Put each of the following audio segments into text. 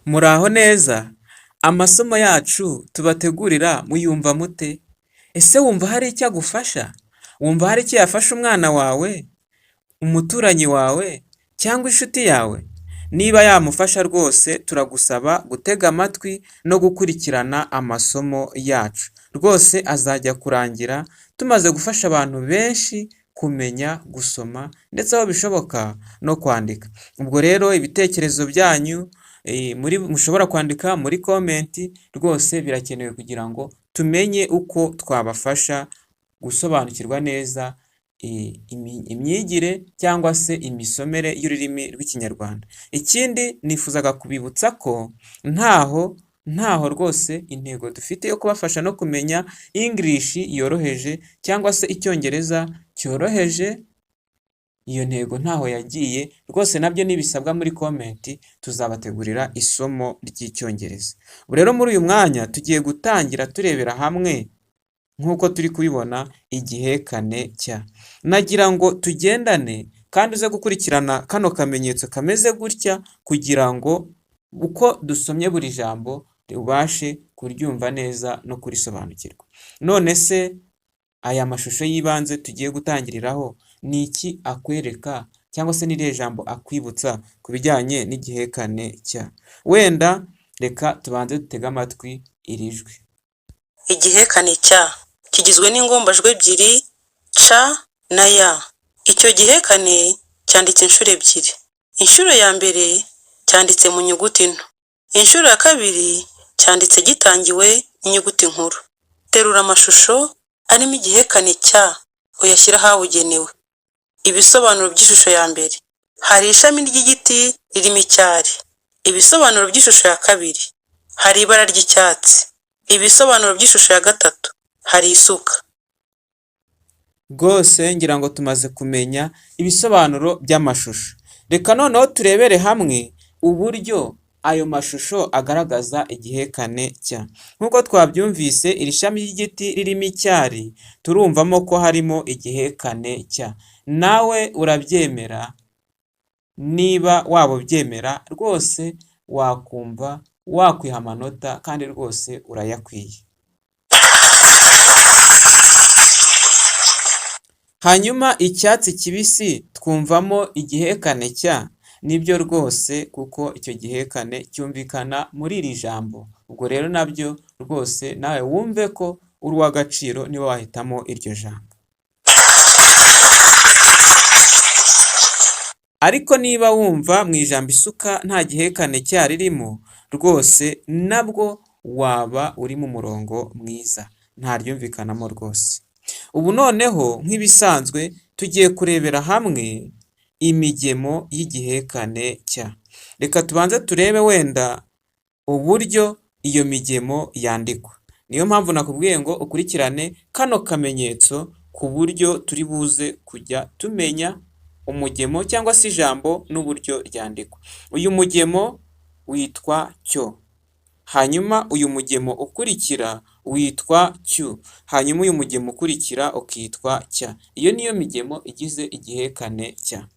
Muraho neza, amasomo yacu tubategurira muyumva mute? Ese wumva hari icyo agufasha? Wumva hari icyo yafasha umwana wawe, umuturanyi wawe cyangwa inshuti yawe? Niba yamufasha rwose turagusaba gutega amatwi no gukurikirana amasomo yacu. Rwose azajya kurangira tumaze gufasha abantu benshi kumenya gusoma ndetse aho bishoboka no kwandika. Ubwo rero ibitekerezo byanyu mushobora kwandika muri komenti, rwose birakenewe kugira ngo tumenye uko twabafasha gusobanukirwa neza imyigire cyangwa se imisomere y'ururimi rw'ikinyarwanda. Ikindi nifuzaga kubibutsa ko ntaho rwose intego dufite yo kubafasha no kumenya English yoroheje cyangwa se icyongereza cyoroheje, iyo ntego ntaho yagiye rwose. Nabyo nibisabwa muri komenti tuzabategurira isomo ry'icyongereza. Ubu rero muri uyu mwanya tugiye gutangira turebera hamwe nk'uko turi kubibona igihekane cya. Nagira ngo tugendane kandi uze gukurikirana kano kamenyetso kameze gutya kugira ngo uko dusomye buri jambo ubashe kuryumva neza no kurisobanukirwa. None se aya mashusho y'ibanze tugiye gutangiriraho ni iki akwereka cyangwa se n'irihe jambo akwibutsa ku bijyanye n'igihekane cya? Wenda reka tubanze dutege amatwi iri jwi. Igihekane cya kigizwe n'ingombajwi ebyiri c na ya. Icyo gihekane cyanditse inshuro ebyiri. Inshuro ya mbere cyanditse mu nyuguti nto. Inshuro ya kabiri cyanditse gitangiwe n'inyuguti nkuru. Terura amashusho arimo igihekane cya uyashyira ahabugenewe. Ibisobanuro by'ishusho ya mbere: hari ishami ry'igiti ririmo icyari. Ibisobanuro by'ishusho ya kabiri: hari ibara ry'icyatsi. Ibisobanuro by'ishusho ya gatatu: hari isuka. Rwose ngira ngo tumaze kumenya ibisobanuro by'amashusho. Reka noneho turebere hamwe uburyo ayo mashusho agaragaza igihekane cya. Nk'uko twabyumvise, iri shami ry'igiti ririmo icyari, turumvamo ko harimo igihekane cya. Nawe urabyemera? Niba waba ubyemera rwose wakumva wakwiha amanota kandi rwose urayakwiye. Hanyuma icyatsi kibisi twumvamo igihekane cya. Nibyo rwose kuko icyo gihekane cyumvikana muri iri jambo. Ubwo rero nabyo rwose nawe wumve ko uri uw'agaciro niba wahitamo iryo jambo. Ariko niba wumva mu ijambo isuka nta gihekane cya ririmo, rwose nabwo waba uri mu murongo mwiza, ntaryumvikanamo rwose. Ubu noneho nk'ibisanzwe tugiye kurebera hamwe imigemo y'igihekane cya. Reka tubanze turebe wenda uburyo iyo migemo yandikwa. Niyo mpamvu nakubwiye ngo ukurikirane kano kamenyetso ku buryo turi buze kujya tumenya umugemo cyangwa se ijambo n'uburyo ryandikwa. Uyu mugemo witwa cyo. Hanyuma uyu mugemo ukurikira witwa cyu. Hanyuma uyu mugemo ukurikira ukitwa cya. Iyo niyo migemo igize igihekane cya.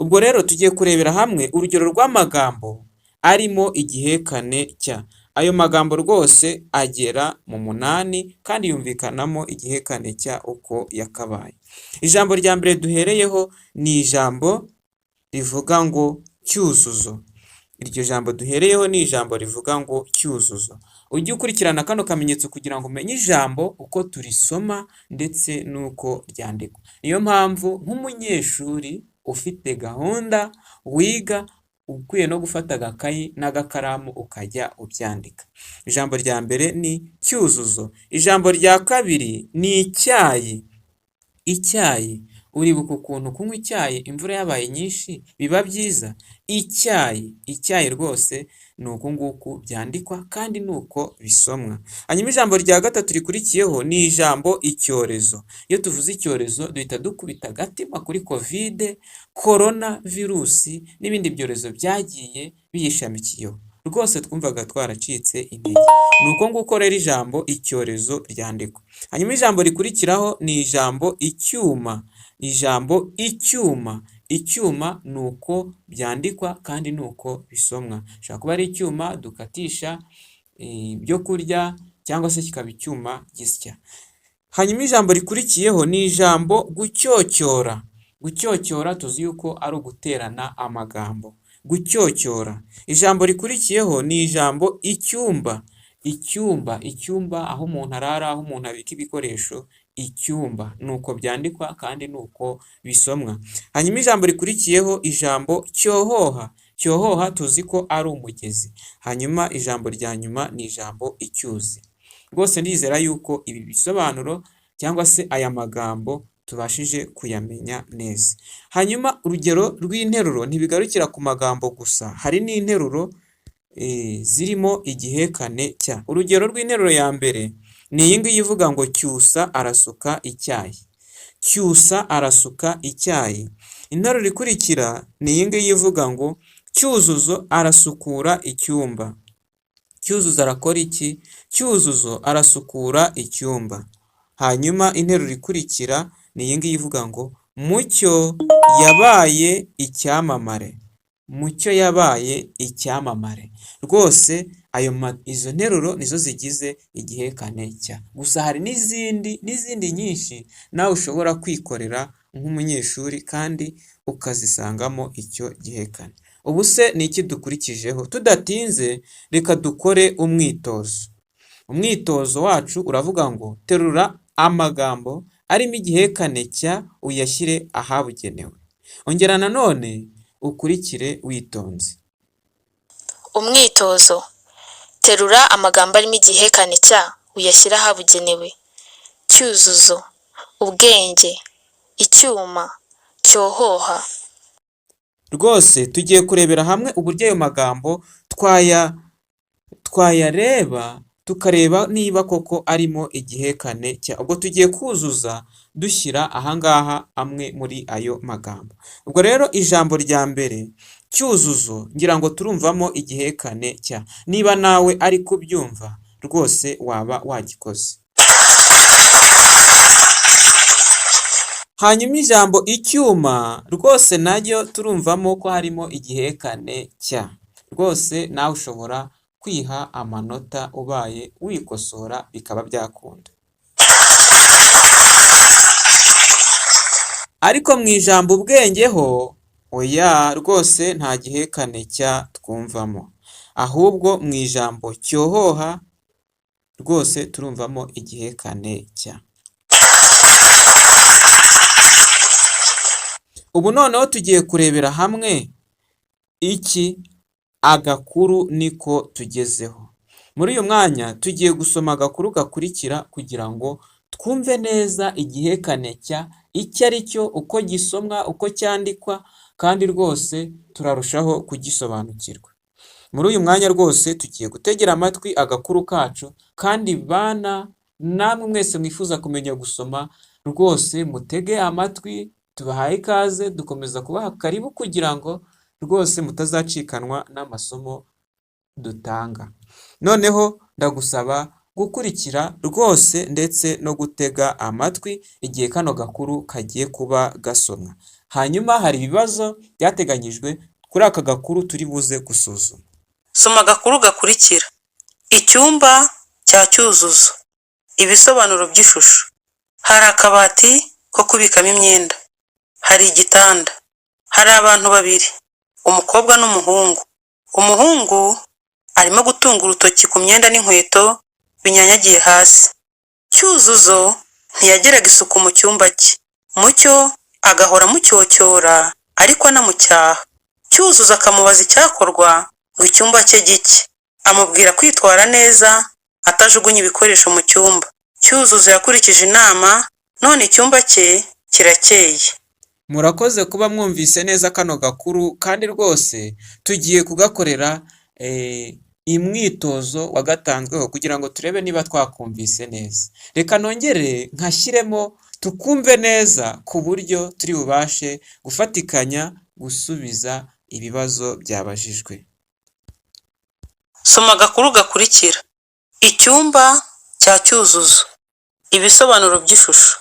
Ubwo rero tugiye kurebera hamwe urugero rw'amagambo arimo igihekane cya. Ayo magambo rwose agera mu 8 kandi yumvikanamo igihekane cya uko yakabaye. Ijambo rya mbere duhereyeho ni ijambo rivuga ngo cyuzuzo. Iryo jambo duhereyeho ni ijambo rivuga ngo cyuzuzo. Ujye ukurikirana kano kamenyetso kugira ngo umenye ijambo uko turisoma ndetse n'uko ryandikwa. Niyo mpamvu nk'umunyeshuri ufite gahunda wiga ukwiye no gufata agakayi n'agakaramu ukajya ubyandika. Ijambo rya mbere ni cyuzuzo. Ijambo rya kabiri ni icyayi. Icyayi. Uribuka ukuntu kunywa icyayi imvura yabaye nyinshi biba byiza? Icyayi rwose ni uku nguku byandikwa kandi ni uko bisomwa. Hanyuma ijambo rya gatatu rikurikiyeho ni ijambo icyorezo. Iyo tuvuze icyorezo duhita dukubita agatima kuri kovide, korona virusi n'ibindi byorezo byagiye biyishamikiyeho. Rwose twumvaga twaracitse intege. Ni uko nguko rero ijambo icyorezo ryandikwa. Hanyuma ijambo rikurikiraho ni ijambo icyuma. Ijambo icyuma. icyuma ni uko byandikwa kandi ni uko bisomwa. Bishobora kuba ari icyuma dukatisha ibyo kurya cyangwa se kikaba icyuma gisya. Hanyuma ijambo rikurikiyeho ni ijambo gucyocyorora. Gucyocyorora tuzi yuko ari uguterana amagambo. Gucyocyorora. Ijambo rikurikiyeho ni ijambo icyumba. Icyumba aho umuntu arara, aho umuntu abika ibikoresho, icyumba. Ni uko byandikwa kandi ni uko bisomwa. Hanyuma ijambo rikurikiyeho ijambo cyohoha. Cyohoha tuzi ko ari umugezi. Hanyuma ijambo rya nyuma ni ijambo icyuzi. Rwose ndizera yuko ibi bisobanuro cyangwa se aya magambo tubashije kuyamenya neza. Hanyuma urugero rw'interuro ntibigarukira ku magambo gusa, hari n'interuro zirimo igihekane cya. Urugero rw'interuro ya mbere ni iyi ngiyi ivuga ngo Cyusa arasuka icyayi. Cyusa arasuka icyayi. Interuro ikurikira ni iyi ngiyi ivuga ngo Cyuzuzo arasukura icyumba. Cyuzuzo arakora iki? Cyuzuzo arasukura icyumba. Hanyuma interuro ikurikira ni iyi ngiyi ivuga ngo Mucyo yabaye icyamamare. Mucyo yabaye icyamamare. Rwose izo nteruro nizo zigize igihekane cya. Gusa hari n'izindi nyinshi nawe ushobora kwikorera nk'umunyeshuri kandi ukazisangamo icyo gihekane. Ubu se ni iki dukurikijeho? Tudatinze reka dukore umwitozo. Umwitozo wacu uravuga ngo terura amagambo arimo igihekane cya uyashyire ahabugenewe. Ongera nanone ukurikire witonze. Umwitozo. Terura amagambo arimo igihekane cya uyashyire ahabugenewe. Cyuzuzo, ubwenge, icyuma, cyohoha. Rwose tugiye kurebera hamwe uburyo ayo magambo twayareba tukareba niba koko arimo igihekane cya. Ubwo tugiye kuzuza dushyira ahangaha amwe muri ayo magambo. Ubwo rero ijambo rya mbere Cyuzuzo ngira ngo turumvamo igihekane cya. Niba nawe ari kubyumva rwose waba wagikoze. Hanyuma ijambo icyuma rwose naryo turumvamo ko harimo igihekane cya. Rwose nawe ushobora kwiha amanota ubaye wikosora bikaba byakunda. Ariko mu ijambo ubwenge ho oya rwose nta gihekane cya twumvamo. Ahubwo mu ijambo cyohoha rwose turumvamo igihekane cya. Ubu noneho tugiye kurebera hamwe iki agakuru niko tugezeho. Muri uyu mwanya tugiye gusoma agakuru gakurikira kugira ngo twumve neza igihekane cya icyo ari cyo, uko gisomwa, uko cyandikwa, kandi rwose turarushaho kugisobanukirwa. Muri uyu mwanya rwose tugiye gutegera amatwi agakuru kacu, kandi bana namwe mwese mwifuza kumenya gusoma rwose mutege amatwi. Tubahaye ikaze, dukomeza kubaha karibu kugira ngo rwose mutazacikanwa n'amasomo dutanga. Noneho ndagusaba gukurikira rwose ndetse no gutega amatwi igihe kano gakuru kagiye kuba gasomwa. Hanyuma hari ibibazo byateganyijwe kuri aka gakuru turi buze gusuzuma. Soma agakuru gakurikira. Icyumba cya Cyuzuzo. Ibisobanuro by'ishusho. Hari akabati ko kubikamo imyenda. Hari igitanda. Hari abantu babiri, umukobwa n'umuhungu. Umuhungu arimo gutunga urutoki ku myenda n'inkweto binyanyagiye hasi. Cyuzuzo ntiyageraga isuku mu cyumba cye. Mucyo agahora amucyocyorora ariko anamucyaha. Cyuzuzo akamubaza icyakorwa ngo icyumba cye gike. Amubwira kwitwara neza atajugunya ibikoresho mu cyumba. Cyuzuzo yakurikije inama, none icyumba cye kirakeye. Murakoze kuba mwumvise neza kano gakuru, kandi rwose tugiye kugakorera imwitozo wagatanzweho kugira ngo turebe niba twakumvise neza. Reka nongere nkashyiremo tukumve neza ku buryo turi bubashe gufatikanya gusubiza ibibazo byabajijwe. Soma agakuru gakurikira. Icyumba cya Cyuzuzo. Ibisobanuro by'ishusho.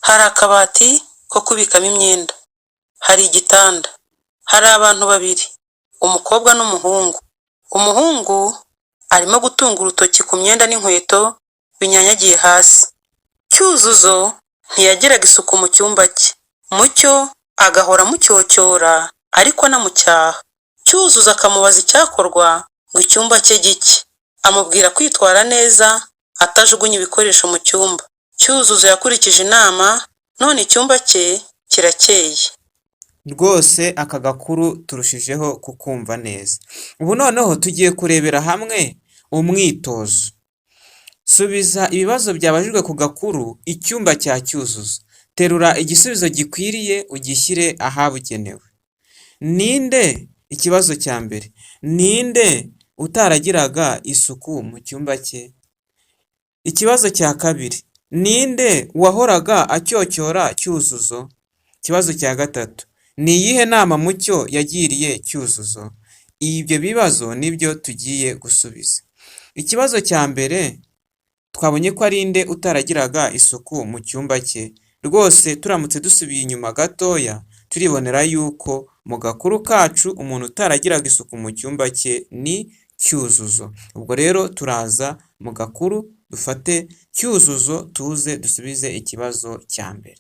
Hari akabati ko kubikamo imyenda. hari igitanda, hari abantu babiri, umukobwa n'umuhungu. Umuhungu arimo gutunga urutoki ku myenda n'inkweto binyanyagiye hasi. Cyuzuzo ntiyagiraga isuku mu cyumba cye. Mucyo agahora amucyocyorora ariko anamucyaha. Cyuzuzo akamubaza icyakorwa ngo icyumba cye gike. Amubwira kwitwara neza atajugunya ibikoresho mu cyumba. Cyuzuzo yakurikije inama, none icyumba cye kirakeye. Rwose aka gakuru turushijeho kukumva neza. Ubu noneho tugiye kurebera hamwe umwitozo. Subiza ibibazo byabajijwe ku gakuru icyumba cya Cyuzuzo. Terura igisubizo gikwiriye ugishyire ahabugenewe. Ninde, ikibazo cya mbere, ninde utaragiraga isuku mu cyumba cye? Ikibazo cya kabiri, ninde wahoraga acyocyora Cyuzuzo? Ikibazo cya gatatu, ni iyihe nama Mucyo yagiriye Cyuzuzo? Ibyo bibazo nibyo tugiye gusubiza. Ikibazo cya mbere twabonye ko ari nde utaragiraga isuku mu cyumba cye. Rwose turamutse dusubiye inyuma gatoya turibonera yuko mu gakuru kacu umuntu utaragiraga isuku mu cyumba cye ni Cyuzuzo. Ubwo rero turaza mu gakuru dufate Cyuzuzo tuze dusubize ikibazo cya mbere.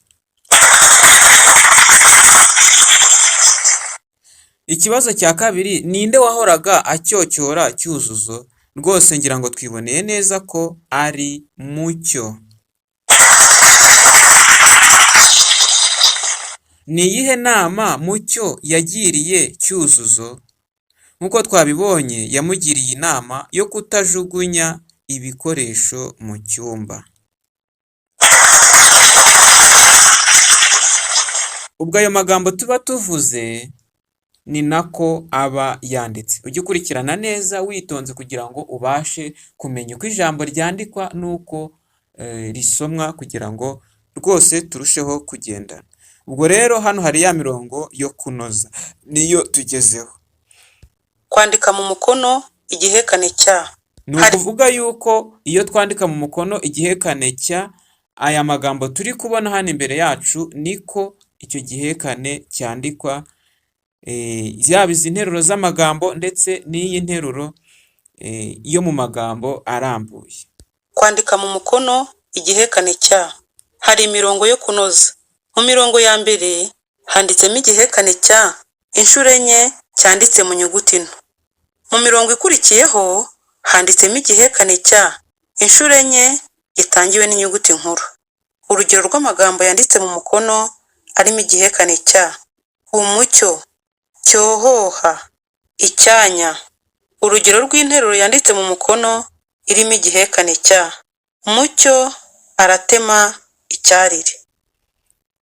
Ikibazo cya kabiri, ninde wahoraga acyocyora Cyuzuzo? Rwose ngira ngo twiboneye neza ko ari Mucyo. Ni iyihe nama Mucyo yagiriye Cyuzuzo? Nk'uko twabibonye yamugiriye inama yo kutajugunya ibikoresho mu cyumba. Ubwo ayo magambo tuba tuvuze ni nako aba yanditse. Ujye ukurikirana neza witonze kugira ngo ubashe kumenya uko ijambo ryandikwa n'uko risomwa kugira ngo rwose turusheho kugendana. Ubwo rero hano hari ya mirongo yo kunoza niyo tugezeho. Kwandika mu mukono igihekane cya. Ni ukuvuga yuko iyo twandika mu mukono igihekane cya, aya magambo turi kubona hano imbere yacu niko icyo gihekane cyandikwa, yaba izi nteruro z'amagambo ndetse n'iyi nteruro yo mu magambo arambuye. Kwandika mu mukono igihekane cya. Hari imirongo yo kunoza. Mu mirongo ya mbere handitsemo igihekane cya inshuro enye cyanditse mu nyuguti nto. Mu mirongo ikurikiyeho handitsemo igihekane cya inshuro enye gitangiwe n'inyuguti nkuru. Urugero rw'amagambo yanditse mu mukono arimo igihekane cya: umucyo, cyohoha, icyanya. Urugero rw'interuro yanditse mu mukono irimo igihekane cya: Mucyo aratema icyarire.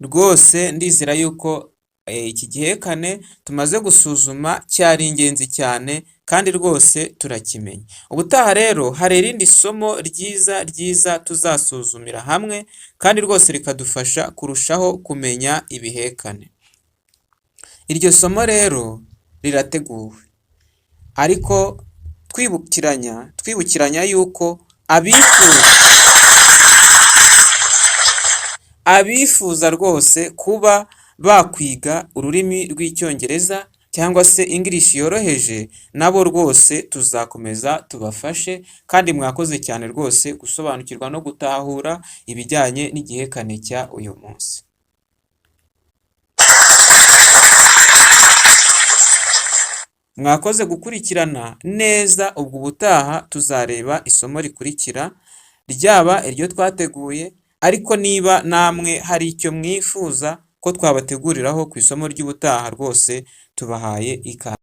Rwose ndizera yuko iki gihekane tumaze gusuzuma cyari ingenzi cyane kandi rwose turakimenya. Ubutaha rero hari irindi somo ryiza tuzasuzumira hamwe kandi rwose rikadufasha kurushaho kumenya ibihekane. Iryo somo rero rirateguwe, ariko twibukiranya yuko abifuza rwose kuba bakwiga ururimi rw'Icyongereza cyangwa se English yoroheje, nabo rwose tuzakomeza tubafashe kandi mwakoze cyane rwose gusobanukirwa no gutahura ibijyanye n'igihekane cya uyu munsi. Mwakoze gukurikirana neza. Ubwo ubutaha tuzareba isomo rikurikira, ryaba iryo twateguye, ariko niba namwe hari icyo mwifuza ko twabateguriraho ku isomo ry'ubutaha, rwose tubahaye ikaze.